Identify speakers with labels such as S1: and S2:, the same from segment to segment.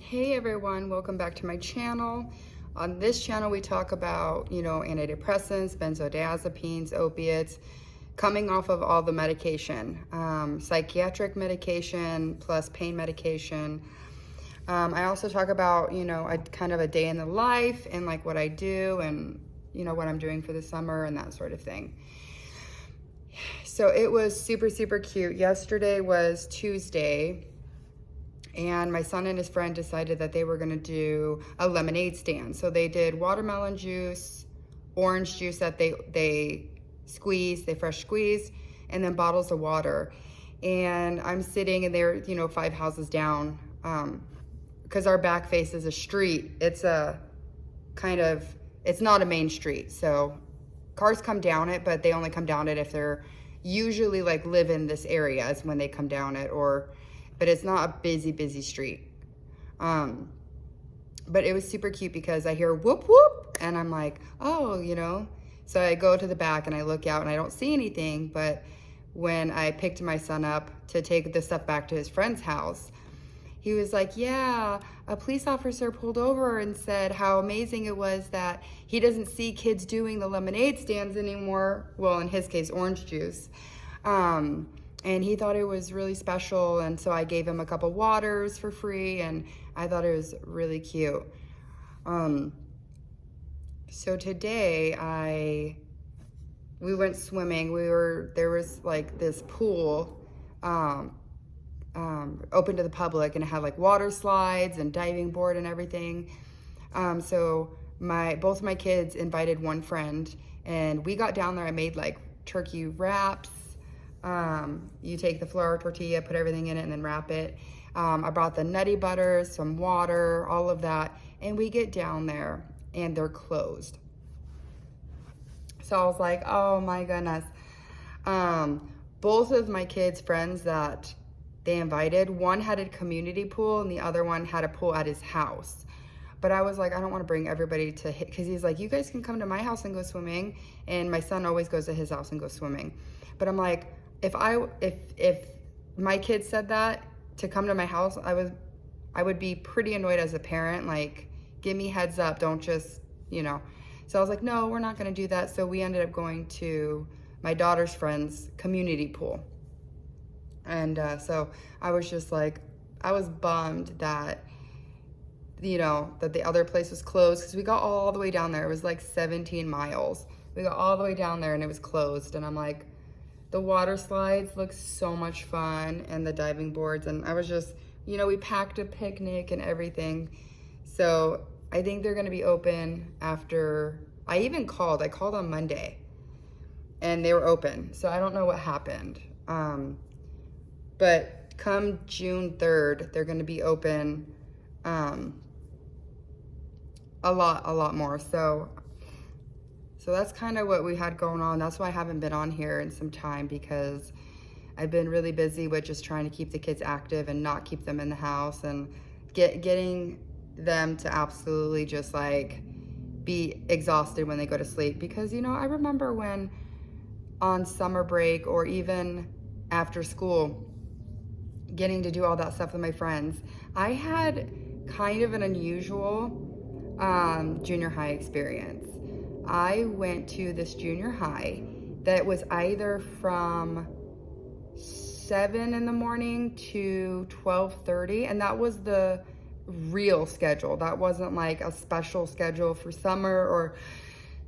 S1: Hey everyone, welcome back to my channel. On this channel we talk about, antidepressants, benzodiazepines, opiates, coming off of all the medication, psychiatric medication plus pain medication. I also talk about, kind of a day in the life and like what I do and, what I'm doing for the summer and that sort of thing. So it was super, super cute. Yesterday was Tuesday. And my son and his friend decided that they were gonna do a lemonade stand. So they did watermelon juice, orange juice that they fresh squeezed, and then bottles of water. And I'm sitting and they're, 5 houses down, because our back faces a street. It's it's not a main street. So cars come down it, but they only come down it if they're usually like live in this area is when they come down it, but it's not a busy street. But it was super cute because I hear whoop whoop and I'm like, oh, so I go to the back and I look out and I don't see anything. But when I picked my son up to take the stuff back to his friend's house, he was like, yeah, a police officer pulled over and said how amazing it was that he doesn't see kids doing the lemonade stands anymore. Well, in his case, orange juice. And he thought it was really special, and so I gave him a couple waters for free, and I thought it was really cute. So today we went swimming. There was like this pool open to the public, and it had like water slides and diving board and everything. So both of my kids invited one friend, and we got down there. I made like turkey wraps. You take the flour tortilla, put everything in it, and then wrap it. I brought the nutty butters, some water, all of that, and we get down there, and they're closed. So I was like, oh my goodness. Both of my kids' friends that they invited, one had a community pool, and the other one had a pool at his house. But I was like, I don't want to bring everybody to hit, because he's like, you guys can come to my house and go swimming, and my son always goes to his house and goes swimming. But I'm like, if my kids said that to come to my house, I would be pretty annoyed as a parent. Like, give me heads up, don't just, So I was like, no, we're not going to do that. So we ended up going to my daughter's friend's community pool. And so I was just like, I was bummed that, that the other place was closed, because we got all the way down there. It was like 17 miles. We got all the way down there and it was closed. And I'm like, the water slides look so much fun, and the diving boards, and I was just, we packed a picnic and everything. So I think they're gonna be open after, I called on Monday and they were open. So I don't know what happened. But come June 3rd, they're gonna be open a lot more. So that's kind of what we had going on. That's why I haven't been on here in some time, because I've been really busy with just trying to keep the kids active and not keep them in the house, and getting them to absolutely just like be exhausted when they go to sleep. Because, I remember when on summer break or even after school, getting to do all that stuff with my friends, I had kind of an unusual junior high experience. I went to this junior high that was either from 7 in the morning to 12:30, and that was the real schedule. That wasn't like a special schedule for summer, or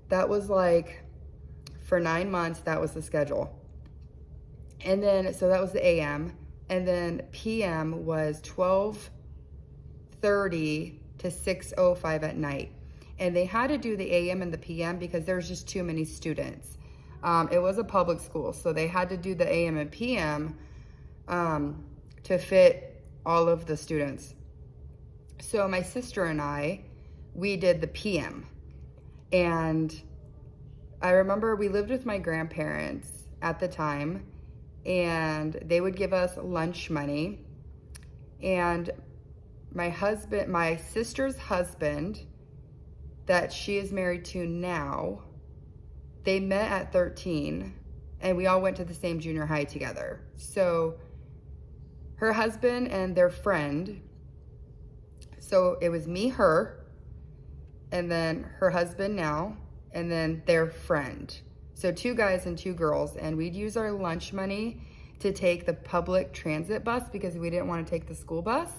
S1: that was like for 9 months, that was the schedule. And then, so that was the AM, and then PM was 12:30 to 6:05 at night. And they had to do the AM and the PM because there was just too many students. It was a public school, so they had to do the AM and PM to fit all of the students. So my sister and I, we did the PM. And I remember we lived with my grandparents at the time, and they would give us lunch money. And my sister's husband, that she is married to now, they met at 13, and we all went to the same junior high together. So her husband and their friend So it was me, her, and then her husband now, and then their friend. So 2 guys and 2 girls, and we'd use our lunch money to take the public transit bus because we didn't want to take the school bus.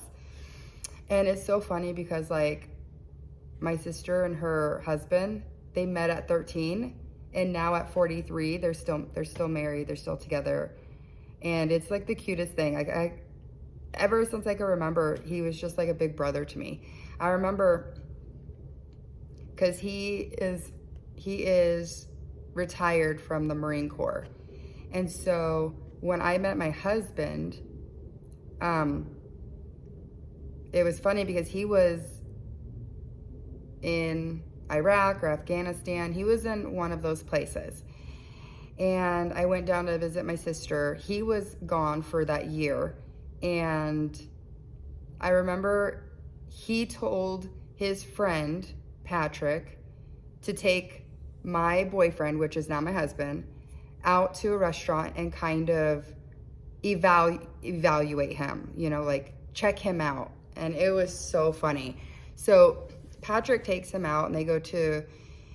S1: And it's so funny because like my sister and her husband, they met at 13, and now at 43, they're still married, they're still together. And it's like the cutest thing. Like ever since I can remember, he was just like a big brother to me. I remember because he is retired from the Marine Corps. And so when I met my husband, it was funny because he was in Iraq or Afghanistan. He was in one of those places. And I went down to visit my sister. He was gone for that year. And I remember he told his friend, Patrick, to take my boyfriend, which is now my husband, out to a restaurant and kind of evaluate him, you know, like check him out. And it was so funny. So Patrick takes him out and they go to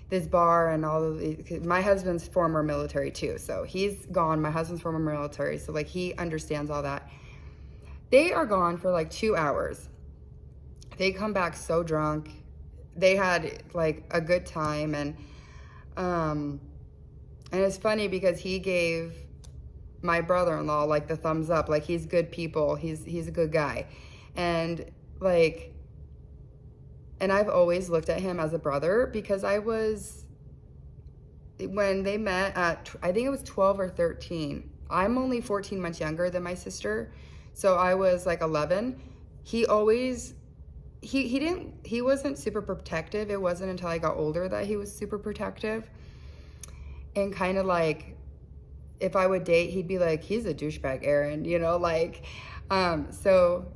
S1: this bar and all of these. My husband's former military too. So he's gone. My husband's former military. So like he understands all that. They are gone for like 2 hours. They come back so drunk. They had like a good time. And it's funny because he gave my brother-in-law like the thumbs up, like he's good people. He's a good guy. And like, and I've always looked at him as a brother because when they met at, I think it was 12 or 13. I'm only 14 months younger than my sister. So I was like 11. He always, he wasn't super protective. It wasn't until I got older that he was super protective. And kind of like, if I would date, he'd be like, he's a douchebag, Erin, you know, like, so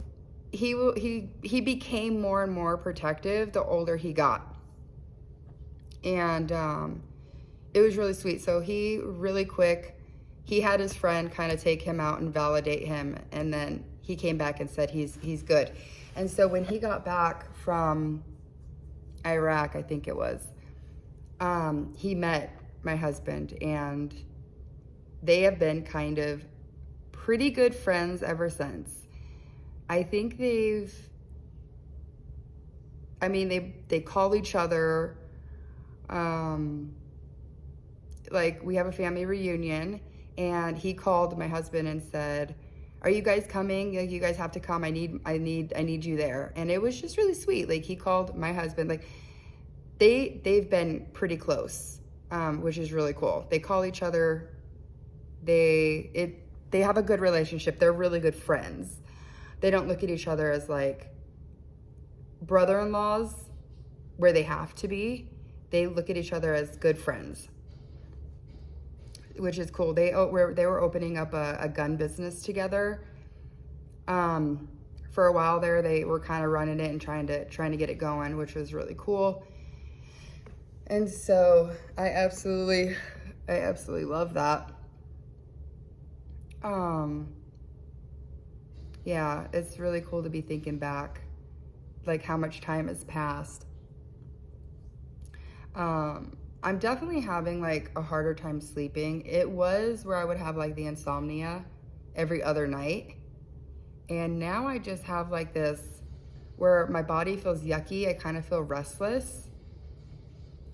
S1: he became more and more protective the older he got. And it was really sweet. So he really quick, he had his friend kind of take him out and validate him, and then he came back and said he's good. And so when he got back from Iraq, I think it was, he met my husband, and they have been kind of pretty good friends ever since. I think they call each other, like we have a family reunion, and he called my husband and said, are you guys coming? Like, you guys have to come. I need you there. And it was just really sweet. Like he called my husband, like they've been pretty close, which is really cool. They call each other. They have a good relationship. They're really good friends. They don't look at each other as like brother-in-laws where they have to be. They look at each other as good friends, which is cool. They were opening up a gun business together. For a while there, they were kind of running it and trying to get it going, which was really cool. And so I absolutely love that. Yeah, it's really cool to be thinking back, like how much time has passed. I'm definitely having like a harder time sleeping. It was where I would have like the insomnia every other night. And now I just have like this where my body feels yucky. I kind of feel restless.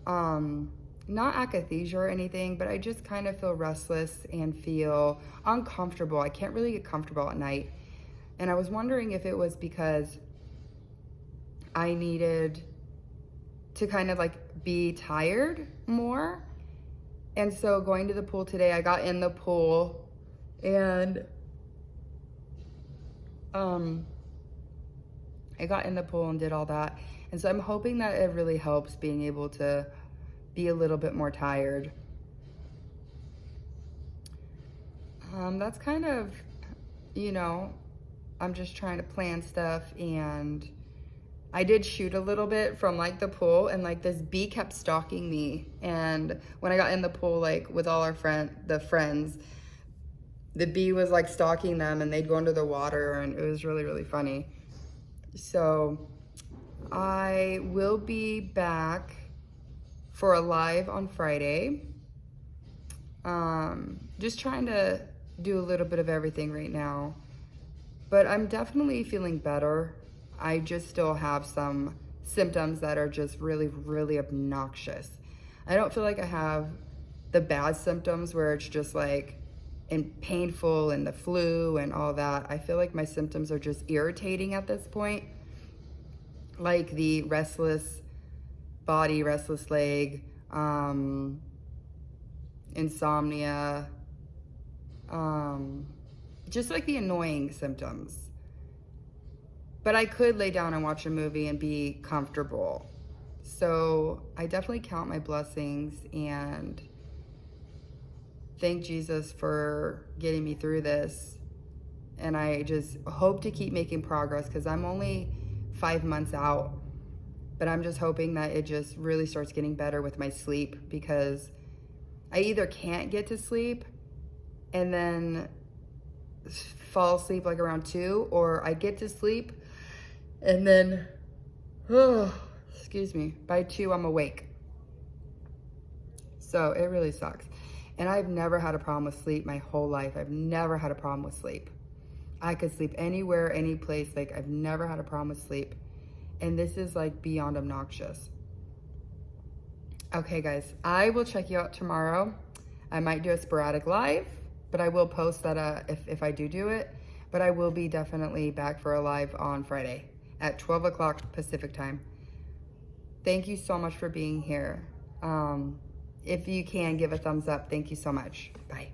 S1: Not akathisia or anything, but I just kind of feel restless and feel uncomfortable. I can't really get comfortable at night. And I was wondering if it was because I needed to kind of like be tired more. And so going to the pool today, I got in the pool and I got in the pool and did all that. And so I'm hoping that it really helps being able to be a little bit more tired. That's kind of, you know, I'm just trying to plan stuff, and I did shoot a little bit from like the pool, and like this bee kept stalking me. And when I got in the pool, like with all our friends, the bee was like stalking them, and they'd go under the water, and it was really, really funny. So I will be back for a live on Friday. Just trying to do a little bit of everything right now. But I'm definitely feeling better. I just still have some symptoms that are just really, really obnoxious. I don't feel like I have the bad symptoms where it's just like and painful and the flu and all that. I feel like my symptoms are just irritating at this point. Like the restless body, restless leg, insomnia, just like the annoying symptoms. But I could lay down and watch a movie and be comfortable. So I definitely count my blessings and thank Jesus for getting me through this. And I just hope to keep making progress because I'm only 5 months out. But I'm just hoping that it just really starts getting better with my sleep, because I either can't get to sleep and then fall asleep like around 2, or I get to sleep and then, excuse me, by 2 I'm awake. So it really sucks. And I've never had a problem with sleep my whole life. I've never had a problem with sleep. I could sleep anywhere, any place. Like, I've never had a problem with sleep. And this is like beyond obnoxious. Okay, guys, I will check you out tomorrow. I might do a sporadic live, but I will post that if I do it. But I will be definitely back for a live on Friday at 12 o'clock Pacific time. Thank you so much for being here. If you can, give a thumbs up. Thank you so much. Bye.